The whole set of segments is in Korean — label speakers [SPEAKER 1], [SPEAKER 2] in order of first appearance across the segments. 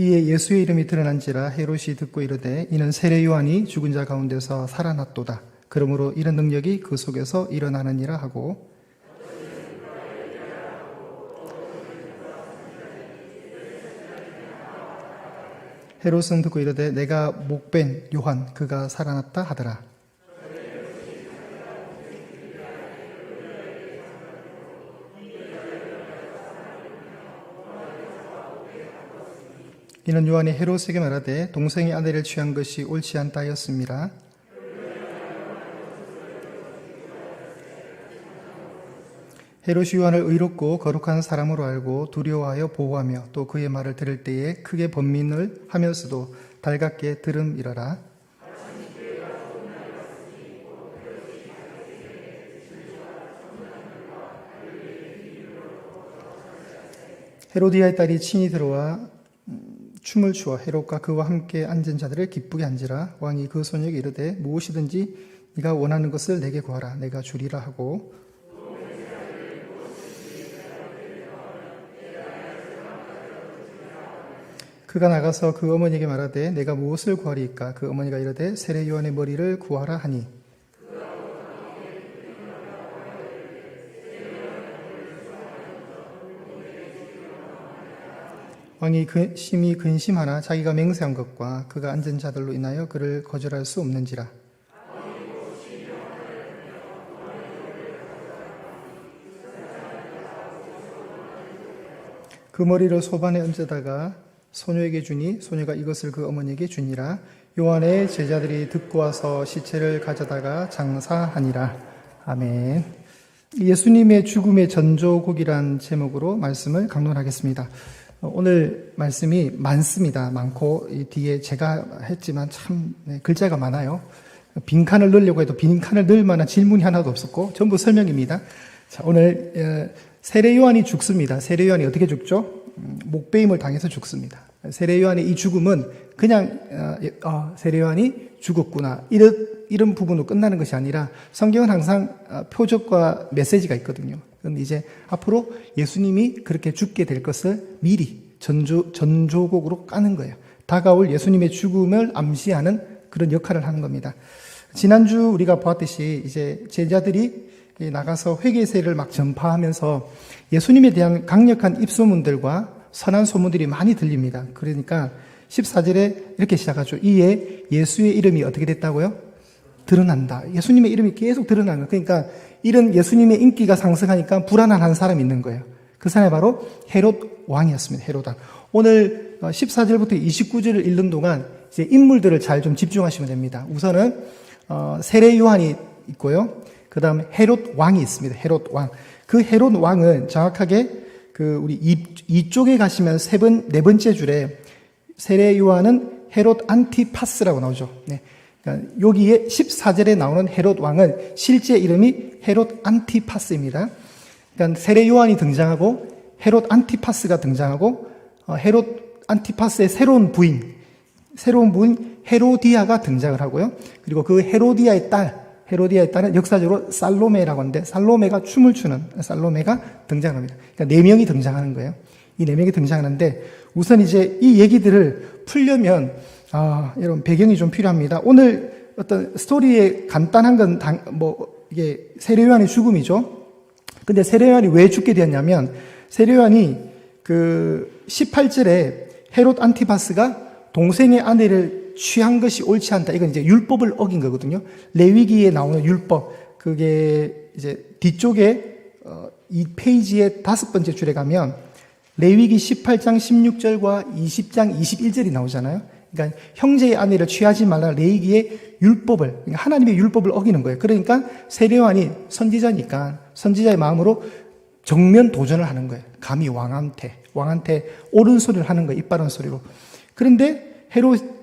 [SPEAKER 1] 이에 예수의 이름이 드러난지라 헤롯이 듣고 이르되 이는 세례 요한이 죽은 자 가운데서 살아났도다. 그러므로 이런 능력이 그 속에서 일어나느니라 하고, 헤롯은 듣고 이르되 내가 목벤 요한 그가 살아났다 하더라. 이는 요한이 헤롯에게 말하되 동생의 아내를 취한 것이 옳지 않다 하였습니다. 헤롯이 요한을 의롭고 거룩한 사람으로 알고 두려워하여 보호하며 또 그의 말을 들을 때에 크게 번민을 하면서도 달갑게 들음이러라. 헤로디아의 딸이 친히 들어와 춤을 추어 헤롯과 그와 함께 앉은 자들을 기쁘게 한지라. 왕이 그 소녀에게 이르되 무엇이든지 네가 원하는 것을 내게 구하라 내가 주리라 하고, 그가 나가서 그 어머니에게 말하되 내가 무엇을 구하리이까? 그 어머니가 이르되 세례 요한의 머리를 구하라 하니, 왕이 심히 근심하나 자기가 맹세한 것과 그가 앉은 자들로 인하여 그를 거절할 수 없는지라. 그 머리를 소반에 얹어다가 소녀에게 주니 소녀가 이것을 그 어머니에게 주니라. 요한의 제자들이 듣고 와서 시체를 가져다가 장사하니라. 아멘. 예수님의 죽음의 전조곡이란 제목으로 말씀을 강론하겠습니다. 오늘 말씀이 많습니다. 많고 이 뒤에 제가 했지만 참 글자가 많아요. 빈칸을 넣으려고 해도 빈칸을 넣을 만한 질문이 하나도 없었고 전부 설명입니다. 자, 오늘 세례 요한이 죽습니다. 세례 요한이 어떻게 죽죠? 목베임을 당해서 죽습니다. 세례 요한의 이 죽음은 그냥 세례 요한이 죽었구나 이런 부분으로 끝나는 것이 아니라 성경은 항상 표적과 메시지가 있거든요. 그럼 이제 앞으로 예수님이 그렇게 죽게 될 것을 미리 전조곡으로 까는 거예요. 다가올 예수님의 죽음을 암시하는 그런 역할을 하는 겁니다. 지난주 우리가 보았듯이 이제 제자들이 나가서 회개세를 막 전파하면서 예수님에 대한 강력한 입소문들과 선한 소문들이 많이 들립니다. 그러니까 14절에 이렇게 시작하죠. 이에 예수의 이름이 어떻게 됐다고요? 드러난다. 예수님의 이름이 계속 드러나는 거예요. 그러니까 이런 예수님의 인기가 상승하니까 불안한 한 사람이 있는 거예요. 그 사람이 바로 헤롯 왕이었습니다. 헤롯 왕. 오늘 14절부터 29절을 읽는 동안 이제 인물들을 잘 좀 집중하시면 됩니다. 우선은 세례 요한이 있고요. 그 다음에 헤롯 왕이 있습니다. 헤롯 왕. 그 헤롯 왕은 정확하게 우리 이쪽에 가시면 네 번째 줄에 세례 요한은 헤롯 안티파스라고 나오죠. 네. 그러니까 여기에 14절에 나오는 헤롯 왕은 실제 이름이 헤롯 안티파스입니다. 그러니까 세례 요한이 등장하고 헤롯 안티파스가 등장하고 헤롯 안티파스의 새로운 부인 헤로디아가 등장을 하고요. 그리고 그 헤로디아의 딸은 역사적으로 살로메라고 하는데 살로메가 춤을 추는 살로메가 등장합니다. 그러니까 4명이 등장하는 거예요. 이 4명이 등장하는데 우선 이제 이 얘기들을 풀려면 여러분 배경이 좀 필요합니다. 오늘 어떤 스토리의 간단한 건 이게 세례 요한의 죽음이죠. 근데 세례 요한이 왜 죽게 되었냐면 세례 요한이 18절에 헤롯 안티파스가 동생의 아내를 취한 것이 옳지 않다. 이건 이제 율법을 어긴 거거든요. 레위기에 나오는 율법. 그게 이제 뒤쪽에 이 페이지의 5번째 줄에 가면 레위기 18장 16절과 20장 21절이 나오잖아요. 그러니까 형제의 아내를 취하지 말라 레위기의 율법을, 그러니까 하나님의 율법을 어기는 거예요. 그러니까 세례 요한이 선지자니까 선지자의 마음으로 정면 도전을 하는 거예요. 감히 왕한테 옳은 소리를 하는 거예요. 이빠른 소리로. 그런데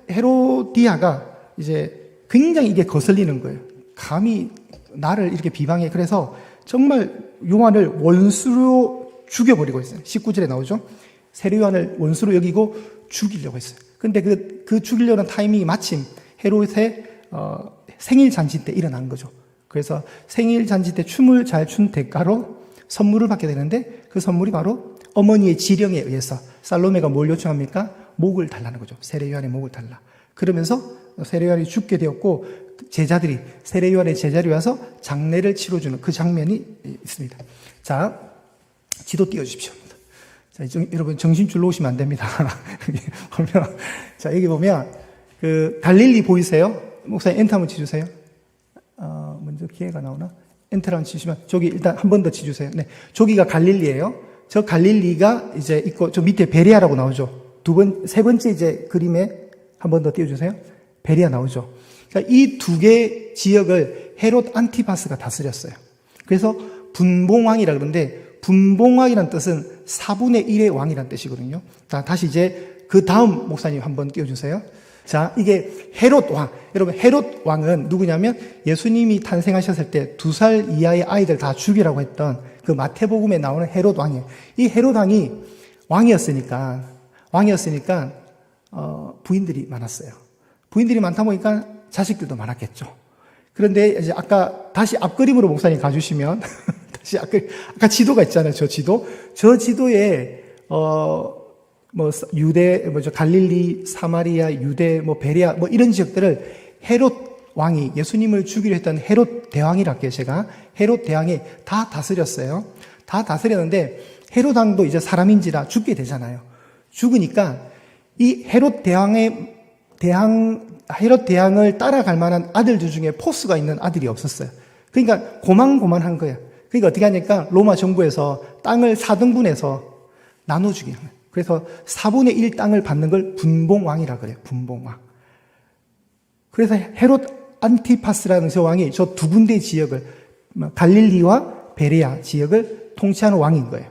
[SPEAKER 1] 헤로디아가 이제 굉장히 이게 거슬리는 거예요. 감히 나를 이렇게 비방해. 그래서 정말 요한을 원수로 죽여버리고 있어요. 19절에 나오죠. 세례 요한을 원수로 여기고 죽이려고 했어요. 근데 그 죽이려는 타이밍이 마침 헤롯의 생일 잔치 때 일어난 거죠. 그래서 생일 잔치 때 춤을 잘 춘 대가로 선물을 받게 되는데 그 선물이 바로 어머니의 지령에 의해서 살로메가 뭘 요청합니까? 목을 달라는 거죠. 세례 요한의 목을 달라. 그러면서 세례 요한이 죽게 되었고 제자들이 세례 요한의 제자들이 와서 장례를 치러주는 그 장면이 있습니다. 자, 지도 띄워주십시오. 자, 여러분 정신줄로 오시면 안 됩니다. 여기 보면, 자, 여기 보면 그 갈릴리 보이세요? 목사님 엔터 한번 치주세요. 먼저 기회가 나오나? 엔터를 한번 치시면 저기 일단 한 번 더 치주세요. 네, 저기가 갈릴리예요. 저 갈릴리가 이제 있고 저 밑에 베레아라고 나오죠. 세 번째 이제 그림에 한 번 더 띄워주세요. 베레아 나오죠. 그러니까 이 두 개 지역을 헤롯 안티파스가 다스렸어요. 그래서 분봉왕이라 그러는데 분봉왕이라는 뜻은 4분의 1의 왕이라는 뜻이거든요. 자, 다시 이제 그 다음 목사님 한번 띄워주세요. 자, 이게 헤롯 왕. 여러분, 헤롯 왕은 누구냐면 예수님이 탄생하셨을 때 2살 이하의 아이들 다 죽이라고 했던 그 마태복음에 나오는 헤롯 왕이에요. 이 헤롯 왕이 왕이었으니까 부인들이 많았어요. 부인들이 많다 보니까 자식들도 많았겠죠. 그런데 이제 아까 다시 앞그림으로 목사님 가주시면 다시 아까 지도가 있잖아요. 저 지도에 유대, 갈릴리, 사마리아, 유대, 베레아, 이런 지역들을 헤롯 왕이 예수님을 죽이려 했던 헤롯 대왕이라 할게요, 제가. 헤롯 대왕이 다 다스렸어요. 다 다스렸는데, 헤롯 왕도 이제 사람인지라 죽게 되잖아요. 죽으니까, 이 헤롯 대왕을 따라갈 만한 아들들 중에 포스가 있는 아들이 없었어요. 그러니까 고만고만한 거야. 그러니까 어떻게 하니까 로마 정부에서 땅을 4등분해서 나눠주게 하는 거예요. 그래서 4분의 1 땅을 받는 걸 분봉왕이라 그래요. 분봉왕. 그래서 헤롯 안티파스라는 저 왕이 저 두 군데 지역을, 갈릴리와 베레아 지역을 통치하는 왕인 거예요.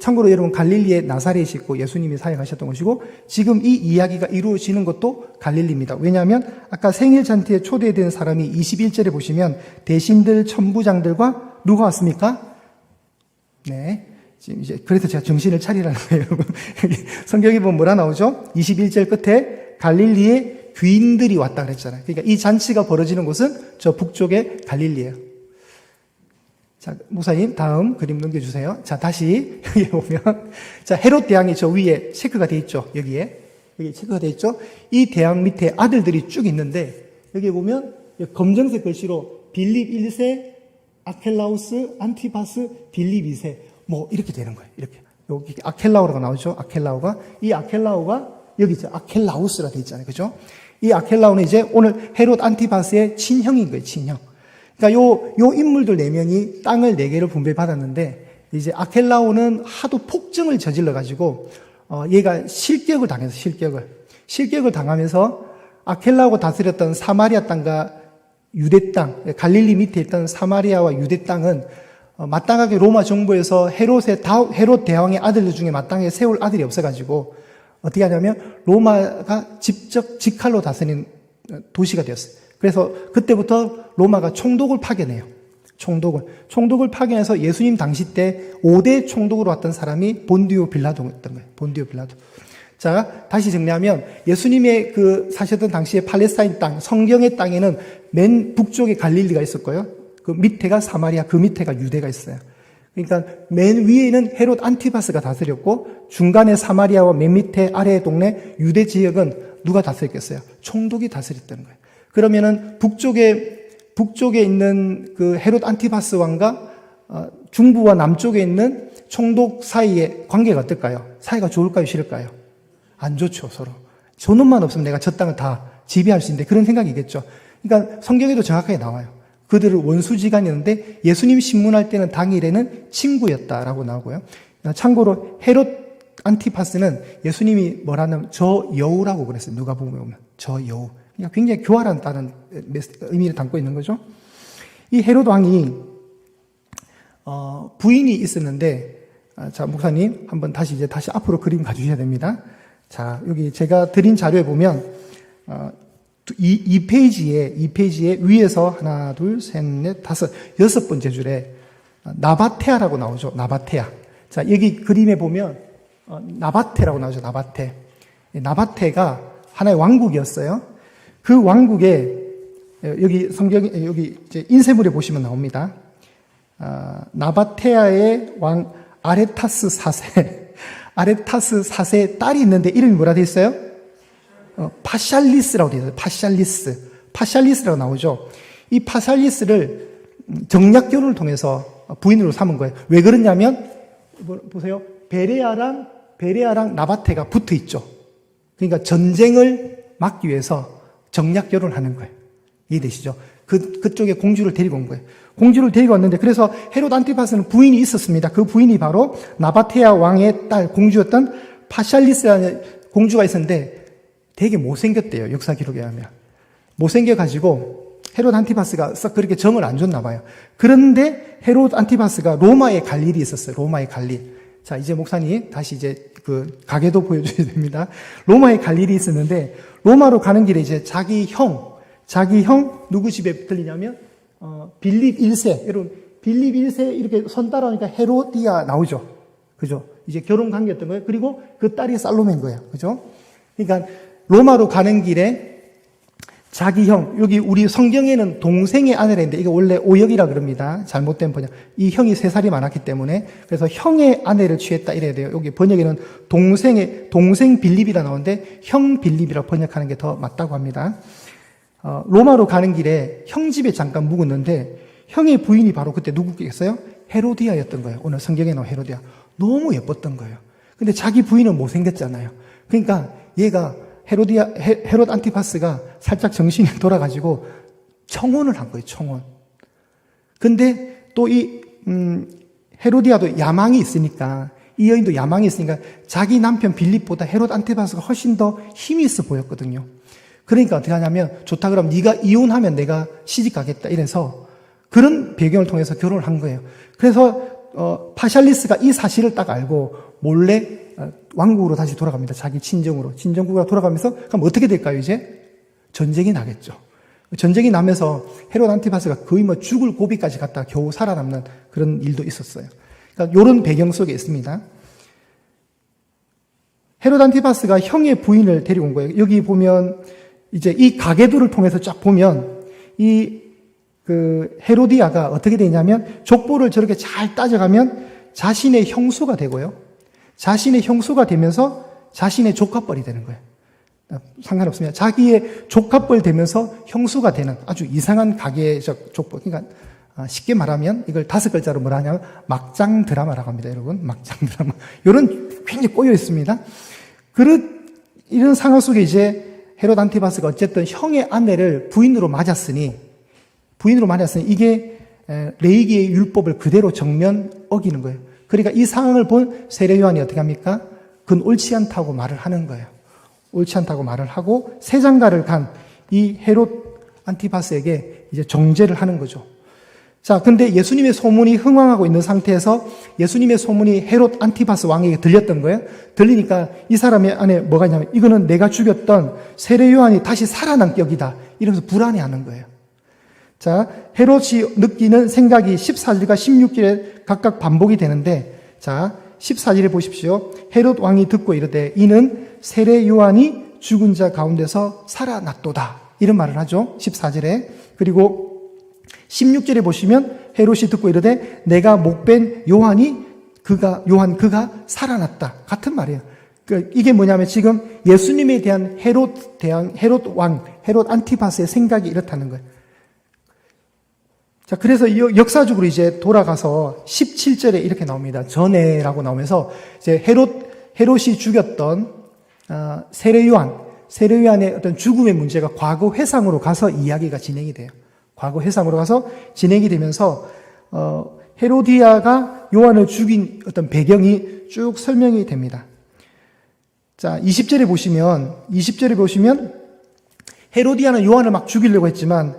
[SPEAKER 1] 참고로 여러분 갈릴리에 나사렛이 있고 예수님이 사역하셨던 곳이고 지금 이 이야기가 이루어지는 것도 갈릴리입니다. 왜냐하면 아까 생일 잔치에 초대된 사람이 21절에 보시면 대신들 천부장들과 누가 왔습니까? 네. 지금 이제 그래서 제가 정신을 차리라는 거예요, 여러분. 성경에 보면 뭐라 나오죠? 21절 끝에 갈릴리에 귀인들이 왔다 그랬잖아요. 그러니까 이 잔치가 벌어지는 곳은 저 북쪽의 갈릴리예요. 자, 목사님 다음 그림 넘겨주세요. 자, 다시 여기 보면 자, 헤롯 대왕이 저 위에 체크가 돼 있죠. 여기 체크가 돼 있죠. 이 대왕 밑에 아들들이 쭉 있는데 여기 보면 검정색 글씨로 빌립 1세, 아켈라우스, 안티파스, 빌립 2세 이렇게 되는 거예요. 이렇게. 여기 아켈라우가 나오죠. 이 아켈라우가 여기 있죠. 아켈라우스라 돼 있잖아요. 그죠? 이 아켈라우는 이제 오늘 헤롯 안티파스의 친형인 거예요. 친형. 그러니까 요 인물들 4명이 땅을 4개를 분배받았는데 이제 아켈라우는 하도 폭정을 저질러 가지고 얘가 실격을 당하면서 아켈라우가 다스렸던 사마리아 땅과 유대 땅, 갈릴리 밑에 있던 사마리아와 유대 땅은 마땅하게 로마 정부에서 헤롯 대왕의 아들들 중에 마땅하게 세울 아들이 없어가지고 어떻게 하냐면 로마가 직접 직할로 다스리는 도시가 되었어요. 그래서 그때부터 로마가 총독을 파견해요. 총독을 파견해서 예수님 당시 때 5대 총독으로 왔던 사람이 본디오 빌라도였던 거예요. 본디오 빌라도. 자, 다시 정리하면 예수님의 사셨던 당시에 팔레스타인 땅, 성경의 땅에는 맨 북쪽에 갈릴리가 있었고요. 그 밑에가 사마리아, 그 밑에가 유대가 있어요. 그러니까 맨 위에는 헤롯 안티파스가 다스렸고 중간에 사마리아와 맨 밑에 아래의 동네 유대 지역은 누가 다스렸겠어요? 총독이 다스렸다는 거예요. 그러면은 북쪽에 있는 그 헤롯 안티파스 왕과 중부와 남쪽에 있는 총독 사이의 관계가 어떨까요? 사이가 좋을까요? 싫을까요? 안 좋죠, 서로. 저놈만 없으면 내가 저 땅을 다 지배할 수 있는데 그런 생각이겠죠. 그러니까 성경에도 정확하게 나와요. 그들을 원수지간이었는데 예수님 신문할 때는 당일에는 친구였다라고 나오고요. 참고로 헤롯 안티파스는 예수님이 뭐라는 저 여우라고 그랬어요. 누가 보면 저 여우. 그러니까 굉장히 교활한 의미를 담고 있는 거죠. 이 헤롯 왕이 부인이 있었는데 자, 목사님 한번 다시 앞으로 그림 가주셔야 됩니다. 자, 여기 제가 드린 자료에 보면 이 페이지에 위에서 하나, 둘, 셋, 넷, 다섯, 6번째 줄에 나바테아라고 나오죠. 나바테아. 자, 여기 그림에 보면 나바테라고 나오죠. 나바테. 나바테가 하나의 왕국이었어요. 그 왕국에 여기 이제 인쇄물에 보시면 나옵니다. 나바테아의 왕 아레타스 4세. 아레타스 4세의 딸이 있는데 이름이 뭐라 돼 있어요? 파샬리스라고 돼 있어요. 파샬리스라고 나오죠. 이 파샬리스를 정략 결혼을 통해서 부인으로 삼은 거예요. 왜 그러냐면 보세요. 베레아랑 나바테가 붙어 있죠. 그러니까 전쟁을 막기 위해서 정략 결혼을 하는 거예요. 이해되시죠? 그쪽에 공주를 데리고 온 거예요. 공주를 데리고 왔는데, 그래서 헤롯 안티파스는 부인이 있었습니다. 그 부인이 바로 나바테아 왕의 딸, 공주였던 파샬리스라는 공주가 있었는데 되게 못생겼대요. 역사 기록에 하면. 못생겨가지고 헤롯 안티파스가 썩 그렇게 정을 안 줬나 봐요. 그런데 헤롯 안티파스가 로마에 갈 일이 있었어요. 로마에 갈 일. 자, 이제 목사님 다시 이제 그 가게도 보여줘야 됩니다. 로마에 갈 일이 있었는데, 로마로 가는 길에 이제 자기 형 누구 집에 들리냐면 빌립 1세. 여러분, 빌립 1세 이렇게 손 따라오니까 헤로디아 나오죠. 그죠? 이제 결혼 관계였던 거예요. 그리고 그 딸이 살로메인 거예요. 그죠? 그러니까 로마로 가는 길에 자기 형, 여기 우리 성경에는 동생의 아내라 했는데 이거 원래 오역이라 그럽니다. 잘못된 번역. 이 형이 3살이 많았기 때문에, 그래서 형의 아내를 취했다 이래야 돼요. 여기 번역에는 동생 빌립이라 나오는데 형 빌립이라 번역하는 게 더 맞다고 합니다. 로마로 가는 길에 형 집에 잠깐 묵었는데 형의 부인이 바로 그때 누구겠어요? 헤로디아였던 거예요. 오늘 성경에 나온 헤로디아. 너무 예뻤던 거예요. 근데 자기 부인은 못생겼잖아요. 그러니까 얘가 헤롯 안티파스가 살짝 정신이 돌아가지고 청혼을 한 거예요. 청혼. 근데 또 헤로디아도 야망이 있으니까, 이 여인도 야망이 있으니까 자기 남편 빌립보다 헤롯 안티파스가 훨씬 더 힘이 있어 보였거든요. 그러니까 어떻게 하냐면, 좋다 그럼 네가 이혼하면 내가 시집 가겠다 이래서 그런 배경을 통해서 결혼을 한 거예요. 그래서 파샬리스가 이 사실을 딱 알고 몰래 왕국으로 다시 돌아갑니다. 자기 친정국으로 돌아가면서, 그럼 어떻게 될까요? 이제 전쟁이 나겠죠. 전쟁이 나면서 헤롯 안티파스가 거의 죽을 고비까지 갔다가 겨우 살아남는 그런 일도 있었어요. 그러니까 이런 배경 속에 있습니다. 헤롯 안티파스가 형의 부인을 데리고 온 거예요. 여기 보면 이제 이 가계도를 통해서 쫙 보면 헤로디아가 어떻게 되냐면, 족보를 저렇게 잘 따져가면 자신의 형수가 되고요. 자신의 형수가 되면서 자신의 조카뻘이 되는 거예요. 상관없습니다. 자기의 조카뻘 되면서 형수가 되는 아주 이상한 가계적 족보. 그러니까 쉽게 말하면 이걸 5글자로 뭐라 하냐면 막장 드라마라고 합니다. 여러분, 막장 드라마. 이런 굉장히 꼬여 있습니다. 이런 상황 속에 이제 헤롯 안티파스가 어쨌든 형의 아내를 부인으로 맞았으니 이게 레위기의 율법을 그대로 정면 어기는 거예요. 그러니까 이 상황을 본 세례 요한이 어떻게 합니까? 그건 옳지 않다고 말을 하는 거예요. 옳지 않다고 말을 하고 세장가를 간 이 헤롯 안티파스에게 이제 정죄를 하는 거죠. 자, 근데 예수님의 소문이 흥황하고 있는 상태에서 예수님의 소문이 헤롯 안티파스 왕에게 들렸던 거예요. 들리니까 이 사람의 안에 뭐가 있냐면, 이거는 내가 죽였던 세례 요한이 다시 살아난 격이다 이러면서 불안해하는 거예요. 자, 헤롯이 느끼는 생각이 14절과 16절에 각각 반복이 되는데, 자, 14절에 보십시오. 헤롯 왕이 듣고 이르되 이는 세례 요한이 죽은 자 가운데서 살아났도다 이런 말을 하죠. 14절에. 그리고 16절에 보시면 헤롯이 듣고 이르되 내가 목벤 그가 살아났다. 같은 말이에요. 이게 뭐냐면 지금 예수님에 대한 헤롯 왕, 헤롯 안티파스의 생각이 이렇다는 거예요. 자, 그래서 역사적으로 이제 돌아가서 17절에 이렇게 나옵니다. 전에라고 나오면서 이제 헤롯이 죽였던 세례 요한의 어떤 죽음의 문제가 과거 회상으로 가서 이야기가 진행이 돼요. 과거 회상으로 가서 진행이 되면서 헤로디아가 요한을 죽인 어떤 배경이 쭉 설명이 됩니다. 자, 20절에 보시면 헤로디아는 요한을 막 죽이려고 했지만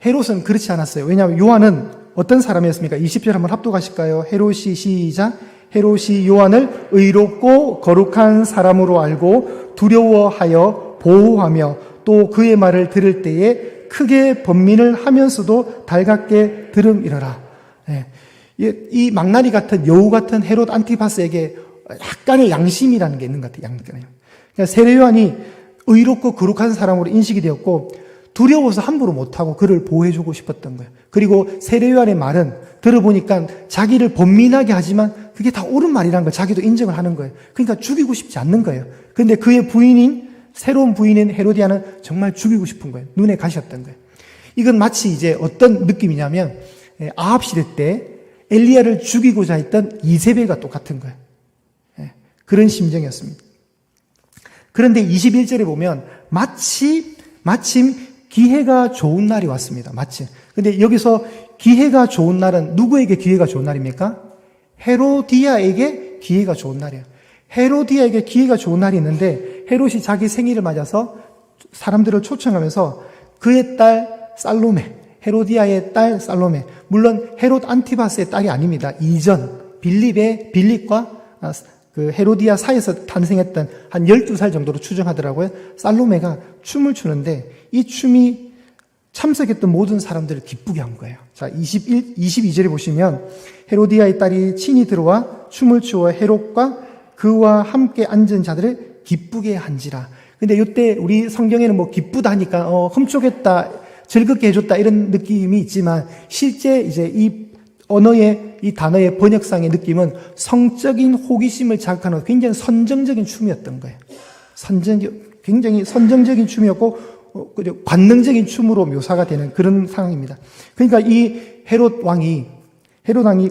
[SPEAKER 1] 헤롯은 그렇지 않았어요. 왜냐하면 요한은 어떤 사람이었습니까? 20절 한번 합독하실까요? 헤롯이 시작. 헤롯이 요한을 의롭고 거룩한 사람으로 알고 두려워하여 보호하며 또 그의 말을 들을 때에 크게 번민을 하면서도 달갑게 들음이러라. 네. 이 망나니 같은 여우 같은 헤롯 안티파스에게 약간의 양심이라는 게 있는 것 같아요. 그러니까 세례 요한이 의롭고 거룩한 사람으로 인식이 되었고 두려워서 함부로 못하고 그를 보호해주고 싶었던 거예요. 그리고 세례 요한의 말은 들어보니까 자기를 번민하게 하지만 그게 다 옳은 말이라는 걸 자기도 인정을 하는 거예요. 그러니까 죽이고 싶지 않는 거예요. 그런데 그의 부인인, 새로운 부인인 헤로디아는 정말 죽이고 싶은 거예요. 눈에 가시였던 거예요. 이건 마치 이제 어떤 느낌이냐면 아합 시대 때 엘리야를 죽이고자 했던 이세벨과 똑같은 거예요. 그런 심정이었습니다. 그런데 21절에 보면 마침 기회가 좋은 날이 왔습니다. 마침. 근데 여기서 기회가 좋은 날은 누구에게 기회가 좋은 날입니까? 헤로디아에게 기회가 좋은 날이에요. 헤로디아에게 기회가 좋은 날이 있는데 헤롯이 자기 생일을 맞아서 사람들을 초청하면서 그의 딸 살로메, 헤로디아의 딸 살로메, 물론 헤롯 안티바스의 딸이 아닙니다. 이전 빌립과 그 헤로디아 사이에서 탄생했던 한 12살 정도로 추정하더라고요. 살로메가 춤을 추는데 이 춤이 참석했던 모든 사람들을 기쁘게 한 거예요. 자, 22절에 보시면 헤로디아의 딸이 친히 들어와 춤을 추어 헤롯과 그와 함께 앉은 자들을 기쁘게 한지라. 근데 이때 우리 성경에는 뭐 기쁘다 하니까 흠촉했다, 즐겁게 해줬다 이런 느낌이 있지만 실제 이제 이 언어의 이 단어의 번역상의 느낌은 성적인 호기심을 자극하는 굉장히 선정적인 춤이었던 거예요. 굉장히 선정적인 춤이었고 관능적인 춤으로 묘사가 되는 그런 상황입니다. 그러니까 이 헤롯 왕이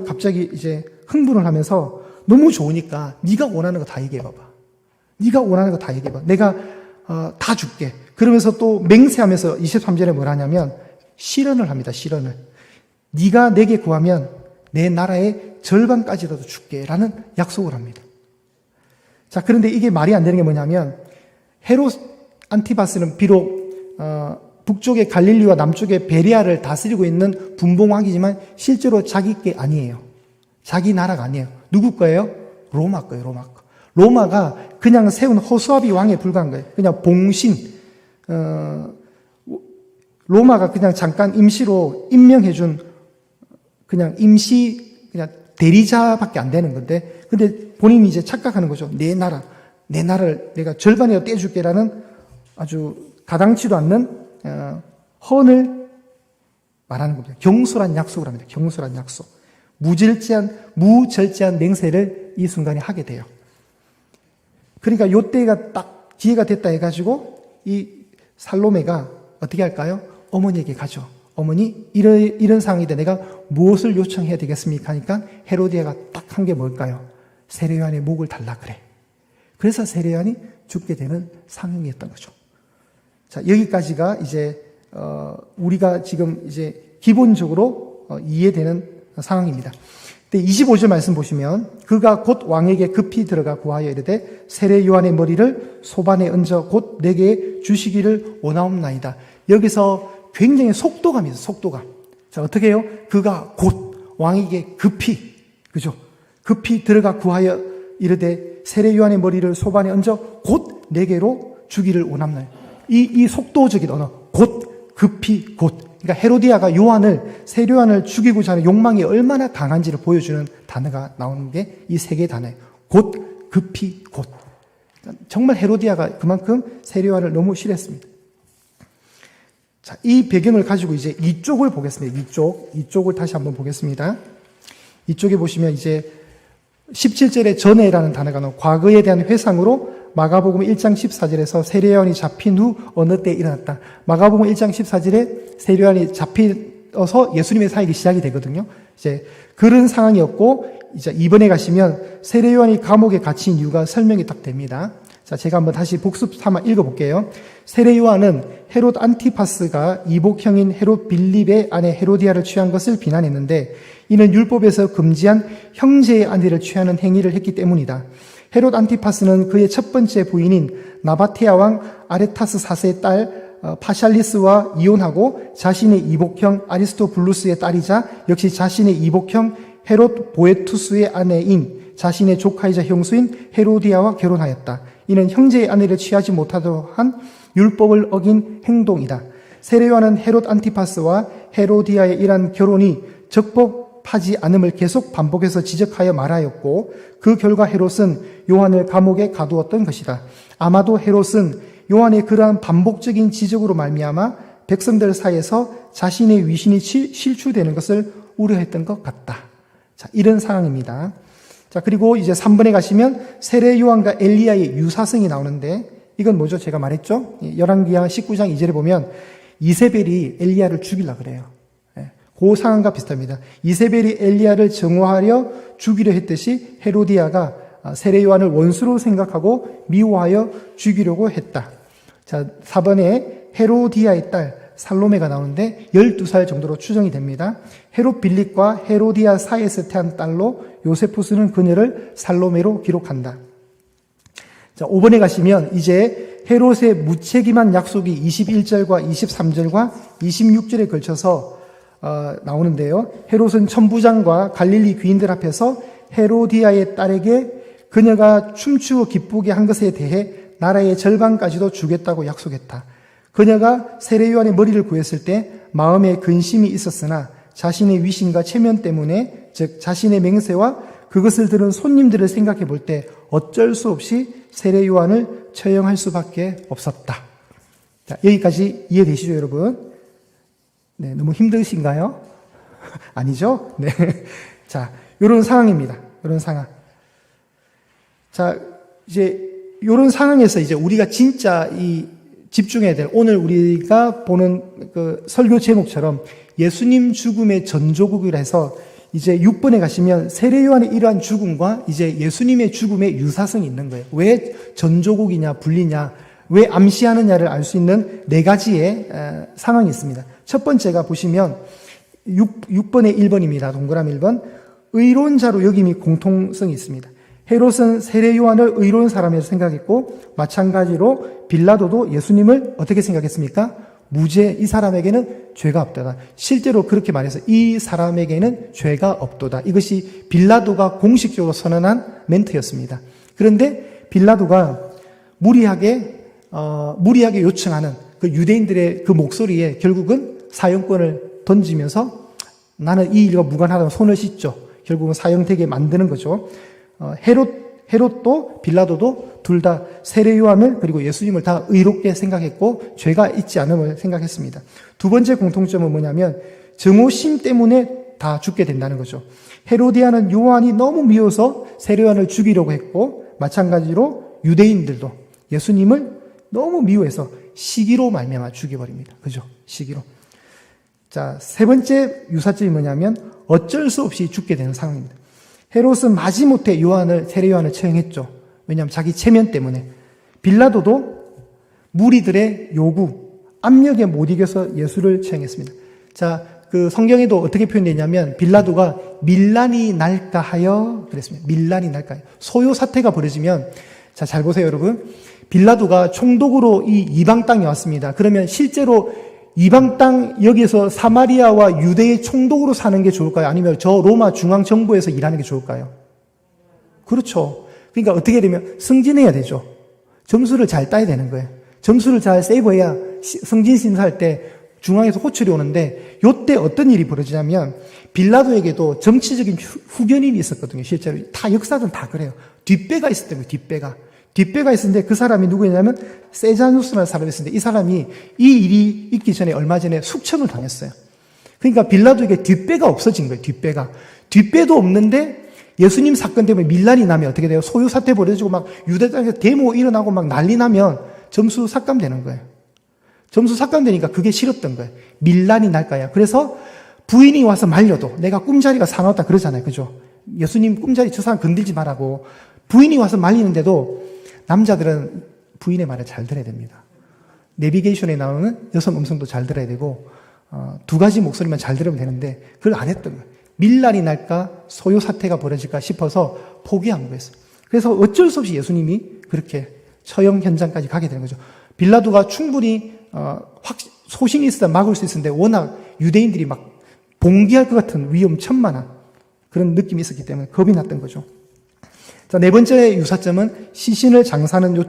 [SPEAKER 1] 갑자기 이제 흥분을 하면서 너무 좋으니까 네가 원하는 거 다 얘기해 봐봐. 네가 원하는 거 다 얘기해 봐. 내가 다 줄게. 그러면서 또 맹세하면서 23절에 뭘 하냐면 실언을 합니다. 실언을. 네가 내게 구하면 내 나라의 절반까지라도 줄게라는 약속을 합니다. 자, 그런데 이게 말이 안 되는 게 뭐냐면 헤롯 안티바스는 비록 북쪽의 갈릴리와 남쪽의 베레아를 다스리고 있는 분봉왕이지만 실제로 자기 게 아니에요. 자기 나라가 아니에요. 누구 거예요? 로마 거예요. 로마 거. 로마가 그냥 세운 허수아비 왕에 불과한 거예요. 그냥 봉신. 로마가 그냥 잠깐 임시로 임명해준 그냥 대리자밖에 안 되는 건데, 근데 본인이 이제 착각하는 거죠. 내 나라를 내가 절반이라도 떼줄게라는 아주 가당치도 않는 헌을 말하는 겁니다. 경솔한 약속을 합니다. 경솔한 약속. 무절제한 맹세를 이 순간에 하게 돼요. 그러니까 요때가 딱 기회가 됐다 해가지고 이 살로메가 어떻게 할까요? 어머니에게 가죠. 어머니, 이런 상황인데 내가 무엇을 요청해야 되겠습니까? 하니까 헤로디아가 딱 한 게 뭘까요? 세례요한의 목을 달라 그래. 그래서 세례요한이 죽게 되는 상황이었던 거죠. 자, 여기까지가 이제 우리가 지금 이제 기본적으로 이해되는 상황입니다. 25절 말씀 보시면 그가 곧 왕에게 급히 들어가 구하여 이르되 세례 요한의 머리를 소반에 얹어 곧 내게 주시기를 원하옵나이다. 여기서 굉장히 속도감이 있어요. 속도감. 자, 어떻게 해요? 그가 곧 왕에게 급히, 그죠? 급히 들어가 구하여 이르되 세례 요한의 머리를 소반에 얹어 곧 내게로 주기를 원하옵나이다. 이 속도적인 언어, 곧, 급히, 곧. 그러니까 헤로디아가 세례 요한을 죽이고자 하는 욕망이 얼마나 강한지를 보여주는 단어가 나오는 게 이 세 개의 단어예요. 곧, 급히, 곧. 정말 헤로디아가 그만큼 세례 요한을 너무 싫어했습니다. 자, 이 배경을 가지고 이제 이쪽을 보겠습니다. 이쪽을 다시 한번 보겠습니다. 이쪽에 보시면 이제 17절에 전에라는 단어가 나오고 과거에 대한 회상으로 마가복음 1장 14절에서 세례요한이 잡힌 후 어느 때 일어났다. 마가복음 1장 14절에 세례요한이 잡혀서 예수님의 사역이 시작이 되거든요. 이제 그런 상황이었고 이제 이번에 가시면 세례요한이 감옥에 갇힌 이유가 설명이 딱 됩니다. 자, 제가 한번 다시 복습 삼아 읽어볼게요. 세례요한은 헤롯 안티파스가 이복형인 헤롯 빌립의 아내 헤로디아를 취한 것을 비난했는데 이는 율법에서 금지한 형제의 아내를 취하는 행위를 했기 때문이다. 헤롯 안티파스는 그의 첫 번째 부인인 나바테아 왕 아레타스 4세의 딸 파샬리스와 이혼하고 자신의 이복형 아리스토블루스의 딸이자 역시 자신의 이복형 헤롯 보에투스의 아내인 자신의 조카이자 형수인 헤로디아와 결혼하였다. 이는 형제의 아내를 취하지 못하도록 한 율법을 어긴 행동이다. 세례요한은 헤롯 안티파스와 헤로디아의 이러한 결혼이 적법하지 않음을 계속 반복해서 지적하여 말하였고 그 결과 헤롯은 요한을 감옥에 가두었던 것이다. 아마도 헤롯은 요한의 그러한 반복적인 지적으로 말미암아 백성들 사이에서 자신의 위신이 실추되는 것을 우려했던 것 같다. 자, 이런 상황입니다. 자, 그리고 이제 3번에 가시면 세례 요한과 엘리야의 유사성이 나오는데 이건 뭐죠? 제가 말했죠? 열왕기하 19장 2절에 보면 이세벨이 엘리야를 죽이려고 그래요. 그 상황과 비슷합니다. 이세벨이 엘리야를 정오하려 죽이려 했듯이 헤로디아가 세례 요한을 원수로 생각하고 미워하여 죽이려고 했다. 자, 4번에 헤로디아의 딸 살로메가 나오는데 12살 정도로 추정이 됩니다. 헤롯 빌립과 헤로디아 사이에서 태어난 딸로 요세푸스는 그녀를 살로메로 기록한다. 자, 5번에 가시면 이제 헤롯의 무책임한 약속이 21절과 23절과 26절에 걸쳐서 나오는데요. 헤롯은 천부장과 갈릴리 귀인들 앞에서 헤로디아의 딸에게 그녀가 춤추어 기쁘게 한 것에 대해 나라의 절반까지도 주겠다고 약속했다. 그녀가 세례 요한의 머리를 구했을 때 마음에 근심이 있었으나 자신의 위신과 체면 때문에, 즉 자신의 맹세와 그것을 들은 손님들을 생각해 볼 때 어쩔 수 없이 세례 요한을 처형할 수밖에 없었다. 자, 여기까지 이해되시죠, 여러분? 네, 너무 힘드신가요? 아니죠? 네. 자, 요런 상황입니다. 요런 상황. 자, 이제 요런 상황에서 이제 우리가 진짜 집중해야 될, 오늘 우리가 보는 그 설교 제목처럼 예수님 죽음의 전조국이라 해서 이제 6번에 가시면 세례 요한의 이러한 죽음과 이제 예수님의 죽음의 유사성이 있는 거예요. 왜 전조국이냐, 분리냐, 왜 암시하느냐를 알 수 있는 4가지의 상황이 있습니다. 첫 번째가 보시면 6번의 1번입니다. 동그라미 1번. 의로운 자로 여김이 공통성이 있습니다. 헤롯은 세례 요한을 의로운 사람이라 생각했고 마찬가지로 빌라도도 예수님을 어떻게 생각했습니까? 무죄, 이 사람에게는 죄가 없도다. 실제로 그렇게 말해서 이 사람에게는 죄가 없도다. 이것이 빌라도가 공식적으로 선언한 멘트였습니다. 그런데 빌라도가 무리하게 요청하는 그 유대인들의 그 목소리에 결국은 사형권을 던지면서 나는 이 일과 무관하다고 손을 씻죠. 결국은 사형되게 만드는 거죠. 헤롯도 빌라도도 둘 다 세례 요한을 그리고 예수님을 다 의롭게 생각했고 죄가 있지 않음을 생각했습니다. 두 번째 공통점은 뭐냐면 증오심 때문에 다 죽게 된다는 거죠. 헤로디아는 요한이 너무 미워서 세례 요한을 죽이려고 했고 마찬가지로 유대인들도 예수님을 너무 미워해서 시기로 말미암아 죽여버립니다. 그죠? 시기로. 자, 세 번째 유사점이 뭐냐면 어쩔 수 없이 죽게 되는 상황입니다. 헤롯은 마지못해 세례 요한을 처형했죠. 왜냐하면 자기 체면 때문에. 빌라도도 무리들의 요구, 압력에 못 이겨서 예수를 처형했습니다. 자, 그 성경에도 어떻게 표현되냐면 빌라도가 밀란이 날까 하여 그랬습니다. 밀란이 날까 하여. 소요 사태가 벌어지면, 자, 잘 보세요, 여러분. 빌라도가 총독으로 이 이방 땅에 왔습니다. 그러면 실제로 이방 땅 여기서 사마리아와 유대의 총독으로 사는 게 좋을까요? 아니면 저 로마 중앙 정부에서 일하는 게 좋을까요? 그렇죠. 그러니까 어떻게 되면 승진해야 되죠. 점수를 잘 따야 되는 거예요. 점수를 잘 세이브해야 승진 심사할 때 중앙에서 호출이 오는데 요때 어떤 일이 벌어지냐면 빌라도에게도 정치적인 후견인이 있었거든요. 실제로 다 역사는 다 그래요. 뒷배가 있었던 거예요. 뒷배가 있었는데 그 사람이 누구냐면 세자누스라는 사람이 있었는데 이 사람이 이 일이 있기 전에 얼마 전에 숙청을 당했어요. 그러니까 빌라도에게 뒷배가 없어진 거예요. 뒷배도 없는데 예수님 사건 때문에 밀란이 나면 어떻게 돼요? 소유 사태 벌어지고 막 유대 땅에서 데모 일어나고 막 난리 나면 점수 삭감되는 거예요. 점수 삭감되니까 그게 싫었던 거예요. 밀란이 날까요? 그래서 부인이 와서 말려도 내가 꿈자리가 사나웠다 그러잖아요. 그죠? 예수님 꿈자리 저 사람 건들지 말라고 부인이 와서 말리는데도 남자들은 부인의 말을 잘 들어야 됩니다. 내비게이션에 나오는 여성 음성도 잘 들어야 되고 2가지 목소리만 잘 들으면 되는데 그걸 안 했던 거예요. 밀란이 날까 소요 사태가 벌어질까 싶어서 포기한 거였어요. 그래서 어쩔 수 없이 예수님이 그렇게 처형 현장까지 가게 되는 거죠. 빌라도가 충분히 소신이 있어야 막을 수 있었는데 워낙 유대인들이 막 봉기할 것 같은 위험천만한 그런 느낌이 있었기 때문에 겁이 났던 거죠. 자, 네 번째 유사점은 시신을 장사하는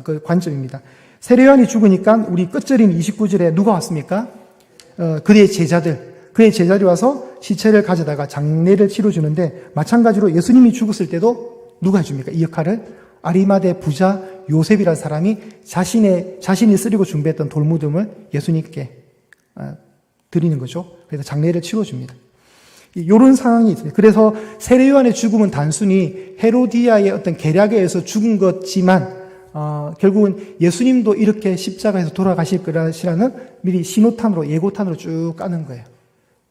[SPEAKER 1] 그 관점입니다. 세례 요한이 죽으니까 우리 끝절인 29절에 누가 왔습니까? 그의 제자들이 와서 시체를 가져다가 장례를 치러주는데 마찬가지로 예수님이 죽었을 때도 누가 해줍니까? 이 역할을 아리마대 부자 요셉이라는 사람이 자신이 쓰려고 준비했던 돌무덤을 예수님께 드리는 거죠. 그래서 장례를 치러줍니다. 이런 상황이 있어요. 그래서 세례 요한의 죽음은 단순히 헤로디아의 어떤 계략에 의해서 죽은 것지만 결국은 예수님도 이렇게 십자가에서 돌아가실 거라시라는 미리 신호탄으로 예고탄으로 쭉 까는 거예요.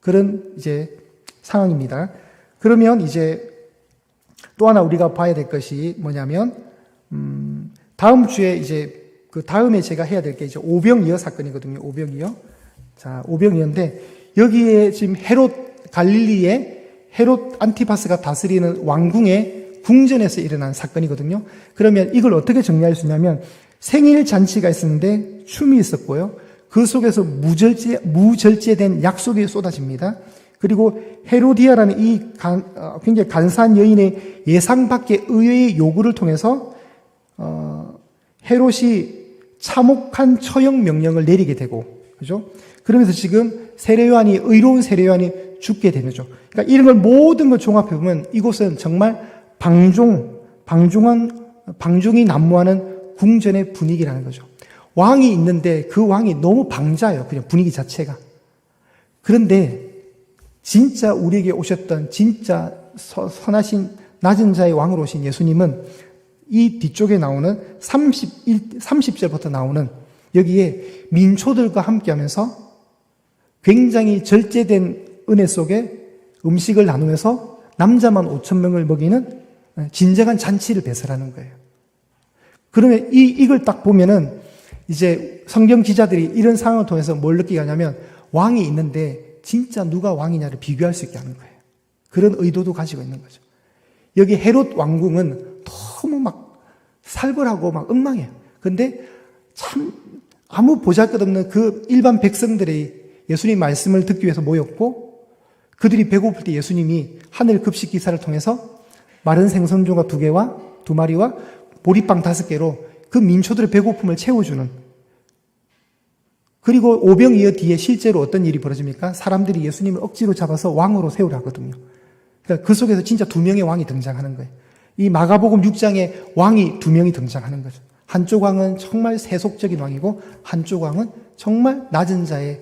[SPEAKER 1] 그런 이제 상황입니다. 그러면 이제 또 하나 우리가 봐야 될 것이 뭐냐면 다음 주에 이제 그 다음에 제가 해야 될 게 이제 오병이어 사건이거든요. 오병이어. 자, 오병이어인데 여기에 지금 갈릴리의 헤롯 안티파스가 다스리는 왕궁의 궁전에서 일어난 사건이거든요. 그러면 이걸 어떻게 정리할 수 있냐면 생일 잔치가 있었는데 춤이 있었고요. 그 속에서 무절제된 약속이 쏟아집니다. 그리고 헤로디아라는 이 굉장히 간사한 여인의 예상 밖의 의외의 요구를 통해서 헤롯이 참혹한 처형 명령을 내리게 되고, 그죠? 그러면서 지금 의로운 세례 요한이 죽게 되는 거죠. 그러니까 이런 걸 모든 걸 종합해 보면 이곳은 정말 방종이 난무하는 궁전의 분위기라는 거죠. 왕이 있는데 그 왕이 너무 방자예요. 그냥 분위기 자체가. 그런데 진짜 우리에게 오셨던 진짜 선하신 낮은 자의 왕으로 오신 예수님은 이 뒤쪽에 나오는 30절부터 나오는 여기에 민초들과 함께 하면서 굉장히 절제된 은혜 속에 음식을 나누면서 남자만 5,000명을 먹이는 진정한 잔치를 배설하는 거예요. 그러면 이걸 딱 보면은 이제 성경 기자들이 이런 상황을 통해서 뭘 느끼게 하냐면 왕이 있는데 진짜 누가 왕이냐를 비교할 수 있게 하는 거예요. 그런 의도도 가지고 있는 거죠. 여기 헤롯 왕궁은 너무 막 살벌하고 막 엉망해요. 근데 참 아무 보잘것없는 그 일반 백성들이 예수님 말씀을 듣기 위해서 모였고 그들이 배고플 때 예수님이 하늘 급식 기사를 통해서 마른 생선조각 2마리와 보리빵 5개로 그 민초들의 배고픔을 채워주는, 그리고 오병이어 뒤에 실제로 어떤 일이 벌어집니까? 사람들이 예수님을 억지로 잡아서 왕으로 세우려 하거든요. 그러니까 그 속에서 진짜 2명의 왕이 등장하는 거예요. 이 마가복음 6장에 왕이 2명이 등장하는 거죠. 한쪽 왕은 정말 세속적인 왕이고 한쪽 왕은 정말 낮은 자의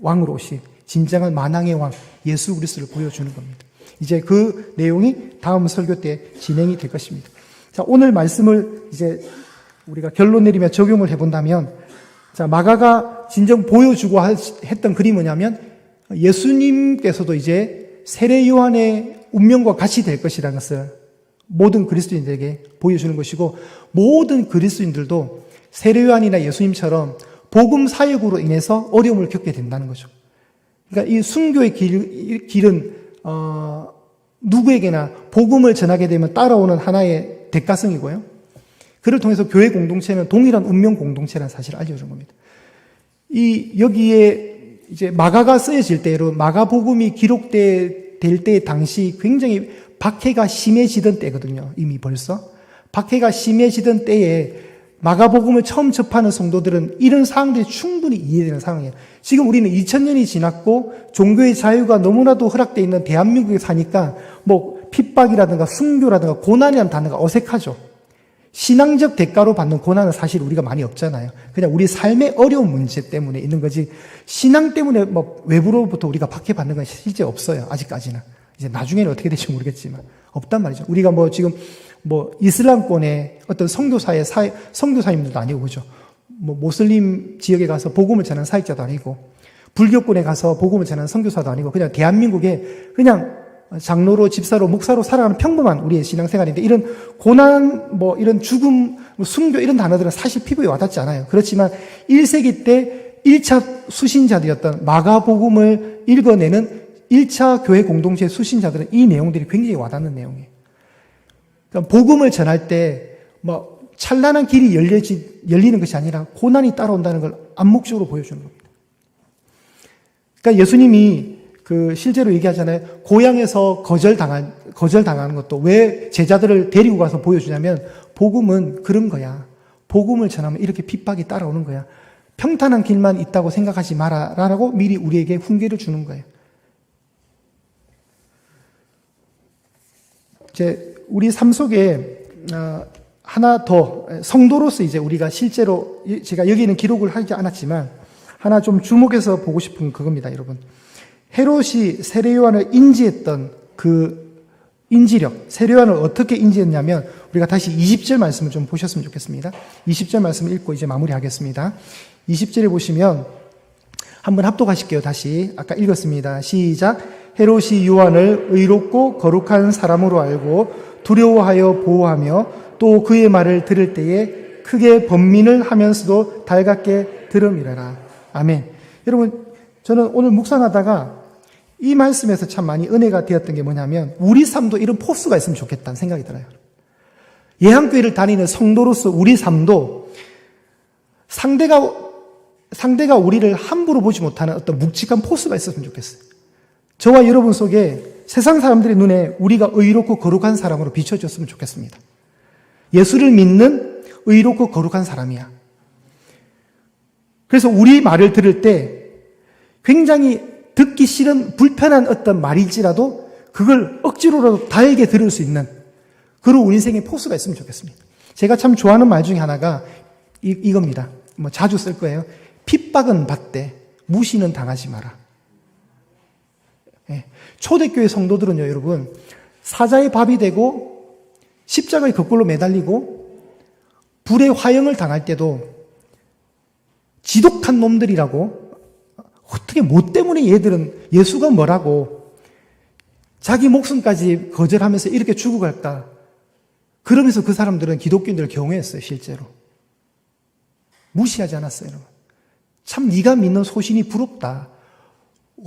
[SPEAKER 1] 왕으로 오신 진정한 만왕의 왕 예수 그리스도를 보여주는 겁니다. 이제 그 내용이 다음 설교 때 진행이 될 것입니다. 자, 오늘 말씀을 이제 우리가 결론 내리며 적용을 해본다면, 자, 마가가 진정 보여주고 했던 그림이 뭐냐면 예수님께서도 이제 세례 요한의 운명과 같이 될 것이라는 것을 모든 그리스도인들에게 보여주는 것이고, 모든 그리스도인들도 세례 요한이나 예수님처럼 복음 사역으로 인해서 어려움을 겪게 된다는 거죠. 그러니까 이 순교의 길은 누구에게나 복음을 전하게 되면 따라오는 하나의 대가성이고요. 그를 통해서 교회 공동체는 동일한 운명 공동체라는 사실을 알려주는 겁니다. 여기에 이제 마가가 쓰여질 때로 마가복음이 기록될 때 당시 굉장히 박해가 심해지던 때거든요. 이미 벌써. 박해가 심해지던 때에 마가복음을 처음 접하는 성도들은 이런 상황들이 충분히 이해되는 상황이에요. 지금 우리는 2000년이 지났고 종교의 자유가 너무나도 허락되어 있는 대한민국에 사니까 뭐 핍박이라든가 순교라든가 고난이라는 단어가 어색하죠. 신앙적 대가로 받는 고난은 사실 우리가 많이 없잖아요. 그냥 우리 삶의 어려운 문제 때문에 있는 거지 신앙 때문에 뭐 외부로부터 우리가 박해받는 건 실제 없어요. 아직까지는. 이제 나중에는 어떻게 될지 모르겠지만 없단 말이죠. 우리가 뭐 지금 뭐 이슬람권의 어떤 선교사님들도 아니고, 그죠? 뭐 모슬림 지역에 가서 복음을 전하는 사역자도 아니고, 불교권에 가서 복음을 전하는 선교사도 아니고, 그냥 대한민국에 그냥 장로로, 집사로, 목사로 살아가는 평범한 우리의 신앙생활인데, 이런 고난, 뭐 이런 죽음, 순교 이런 단어들은 사실 피부에 와닿지 않아요. 그렇지만 1세기 때 1차 수신자들이었던 마가복음을 읽어내는 1차 교회 공동체 수신자들은 이 내용들이 굉장히 와닿는 내용이에요. 그러니까 복음을 전할 때 뭐 찬란한 길이 열리는 것이 아니라 고난이 따라온다는 걸 암묵적으로 보여주는 겁니다. 그러니까 예수님이 실제로 얘기하잖아요. 고향에서 거절당하는 것도 왜 제자들을 데리고 가서 보여주냐면 복음은 그런 거야. 복음을 전하면 이렇게 핍박이 따라오는 거야. 평탄한 길만 있다고 생각하지 마라 라고 미리 우리에게 훈계를 주는 거예요. 이제 우리 삶 속에 하나 더 성도로서 이제 우리가 실제로 제가 여기는 기록을 하지 않았지만 하나 좀 주목해서 보고 싶은 그겁니다, 여러분. 헤롯이 세례 요한을 인지했던 그 인지력, 세례 요한을 어떻게 인지했냐면 우리가 다시 20절 말씀을 좀 보셨으면 좋겠습니다. 20절 말씀을 읽고 이제 마무리하겠습니다. 20절에 보시면 한번 합독하실게요. 다시 아까 읽었습니다. 시작. 헤롯이 요한을 의롭고 거룩한 사람으로 알고 두려워하여 보호하며 또 그의 말을 들을 때에 크게 번민을 하면서도 달갑게 들음이라라. 아멘. 여러분, 저는 오늘 묵상하다가 이 말씀에서 참 많이 은혜가 되었던 게 뭐냐면 우리 삶도 이런 포스가 있으면 좋겠다는 생각이 들어요. 예한교회를 다니는 성도로서 우리 삶도 상대가 우리를 함부로 보지 못하는 어떤 묵직한 포스가 있었으면 좋겠어요. 저와 여러분 속에 세상 사람들의 눈에 우리가 의롭고 거룩한 사람으로 비춰졌으면 좋겠습니다. 예수를 믿는 의롭고 거룩한 사람이야. 그래서 우리 말을 들을 때 굉장히 듣기 싫은 불편한 어떤 말일지라도 그걸 억지로라도 달게 들을 수 있는 그런 우리 인생의 포스가 있으면 좋겠습니다. 제가 참 좋아하는 말 중에 하나가 이겁니다. 뭐 자주 쓸 거예요. 핍박은 받되 무시는 당하지 마라. 예. 초대교회 성도들은요, 여러분, 사자의 밥이 되고 십자가의 거꾸로 매달리고 불의 화형을 당할 때도 지독한 놈들이라고 어떻게 뭐 때문에 얘들은 예수가 뭐라고 자기 목숨까지 거절하면서 이렇게 죽어갈까? 그러면서 그 사람들은 기독교인들을 경외했어요, 실제로. 무시하지 않았어요, 여러분. 참 네가 믿는 소신이 부럽다.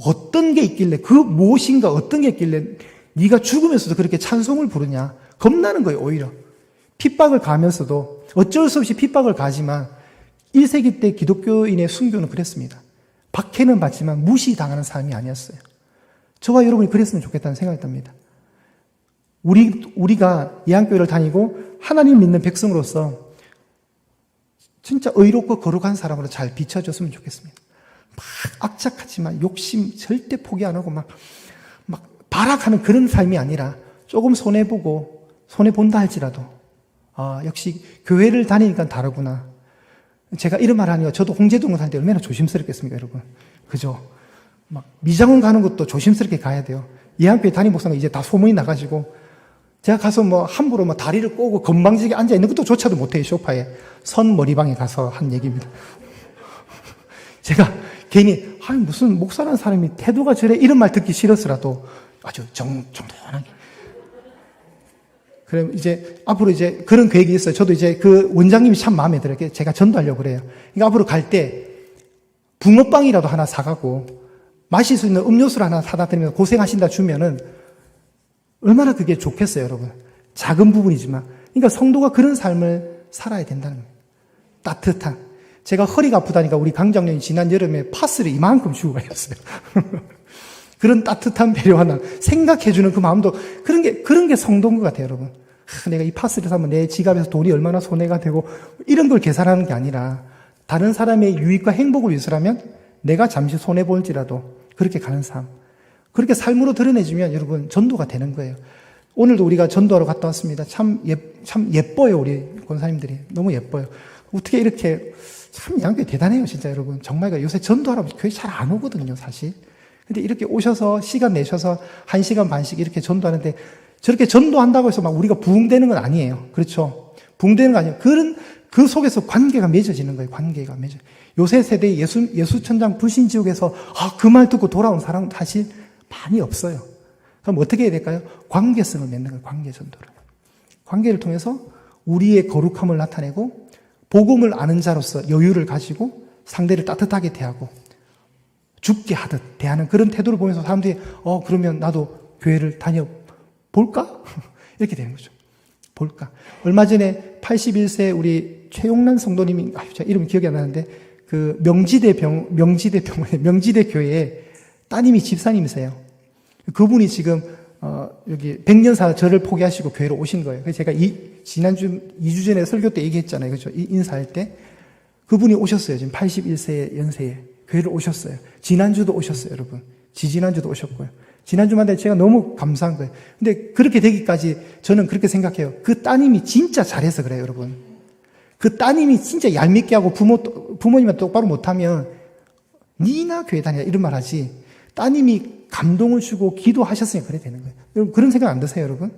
[SPEAKER 1] 어떤 게 있길래, 그 무엇인가 어떤 게 있길래 네가 죽으면서도 그렇게 찬송을 부르냐. 겁나는 거예요, 오히려. 핍박을 가하면서도 어쩔 수 없이 핍박을 가지만 1세기 때 기독교인의 순교는 그랬습니다. 박해는 받지만 무시당하는 삶이 아니었어요. 저와 여러분이 그랬으면 좋겠다는 생각이 듭니다. 우리가 예한교회를 다니고 하나님 믿는 백성으로서 진짜 의롭고 거룩한 사람으로 잘 비춰졌으면 좋겠습니다. 막 악착하지만 욕심 절대 포기 안 하고 막 발악하는 그런 삶이 아니라 조금 손해보고 손해본다 할지라도 역시 교회를 다니니까 다르구나. 제가 이런 말 하니까 저도 홍제동을 다닐 때 얼마나 조심스럽겠습니까, 여러분. 그죠? 막 미장원 가는 것도 조심스럽게 가야 돼요. 예한교회 담임 목사가 이제 다 소문이 나가지고 제가 가서 뭐 함부로 뭐 다리를 꼬고 건방지게 앉아 있는 것도 조차도 못해요, 소파에. 선머리방에 가서 한 얘기입니다. 제가 괜히 무슨 목사라는 사람이 태도가 저래 이런 말 듣기 싫었으라도 아주 정돈하게. 그럼 이제 앞으로 이제 그런 계획이 있어요. 저도 이제 그 원장님이 참 마음에 들어요. 제가 전도하려고 그래요. 그러니까 앞으로 갈 때 붕어빵이라도 하나 사가고 마실 수 있는 음료수를 하나 사다 드리면서 고생하신다 주면은 얼마나 그게 좋겠어요, 여러분. 작은 부분이지만. 그러니까 성도가 그런 삶을 살아야 된다는 거예요. 따뜻한. 제가 허리가 아프다니까 우리 강장님이 지난 여름에 파스를 이만큼 주고 가셨어요. 그런 따뜻한 배려하는 생각해주는 그 마음도 그런 게 성도인 것 같아요, 여러분. 내가 이 파스를 사면 내 지갑에서 돈이 얼마나 손해가 되고 이런 걸 계산하는 게 아니라 다른 사람의 유익과 행복을 위해서라면 내가 잠시 손해볼지라도 그렇게 가는 삶. 그렇게 삶으로 드러내주면 여러분 전도가 되는 거예요. 오늘도 우리가 전도하러 갔다 왔습니다. 참 예뻐요, 우리 권사님들이. 너무 예뻐요. 어떻게 이렇게 참 양교회 대단해요, 진짜 여러분. 정말 요새 전도하러 교회 잘 안 오거든요, 사실. 근데 이렇게 오셔서 시간 내셔서 1시간 반씩 이렇게 전도하는데 저렇게 전도한다고 해서 막 우리가 부흥되는 건 아니에요. 그렇죠? 부흥되는 거 아니에요. 그 속에서 관계가 맺어지는 거예요. 관계가 맺어. 요새 세대의 예수천장 불신지옥에서 그 말 듣고 돌아온 사람은 사실 많이 없어요. 그럼 어떻게 해야 될까요? 관계성을 맺는 거예요. 관계 전도를. 관계를 통해서 우리의 거룩함을 나타내고 복음을 아는 자로서 여유를 가지고 상대를 따뜻하게 대하고 죽게 하듯 대하는 그런 태도를 보면서 사람들이 그러면 나도 교회를 다녀볼까? 이렇게 되는 거죠. 볼까? 얼마 전에 81세 우리 최용란 성도님이 제가 이름이 기억이 안 나는데 그 명지대 교회에 따님이 집사님이세요. 그분이 지금 여기 백년사 절을 포기하시고 교회로 오신 거예요. 그래서 제가 지난주 2주 전에 설교 때 얘기했잖아요. 그렇죠? 인사할 때 그분이 오셨어요. 지금 81세 연세에 교회를 오셨어요. 지난주도 오셨어요, 여러분. 지지난주도 오셨고요. 지난주마다 제가 너무 감사한 거예요. 근데 그렇게 되기까지 저는 그렇게 생각해요. 그 따님이 진짜 잘해서 그래요, 여러분. 그 따님이 진짜 얄밉게 하고 부모님한테 똑바로 못하면 니나 교회 다니라 이런 말 하지. 따님이 감동을 주고 기도하셨으니까 그래 되는 거예요. 여러분, 그런 생각 안 드세요, 여러분?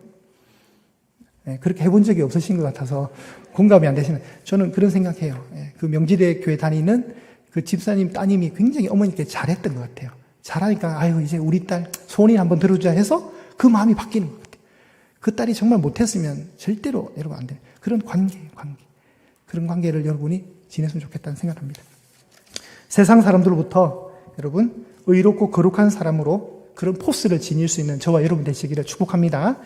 [SPEAKER 1] 예, 그렇게 해본 적이 없으신 것 같아서 공감이 안 되시는, 저는 그런 생각해요. 예, 그 명지대 교회 다니는 그 집사님 따님이 굉장히 어머니께 잘했던 것 같아요. 잘하니까, 아유, 이제 우리 딸 소원이 한번 들어주자 해서 그 마음이 바뀌는 것 같아요. 그 딸이 정말 못했으면 절대로 여러분 안 돼요. 그런 관계예요, 관계. 그런 관계를 여러분이 지냈으면 좋겠다는 생각합니다. 세상 사람들로부터 여러분 의롭고 거룩한 사람으로 그런 포스를 지닐 수 있는 저와 여러분 되시기를 축복합니다.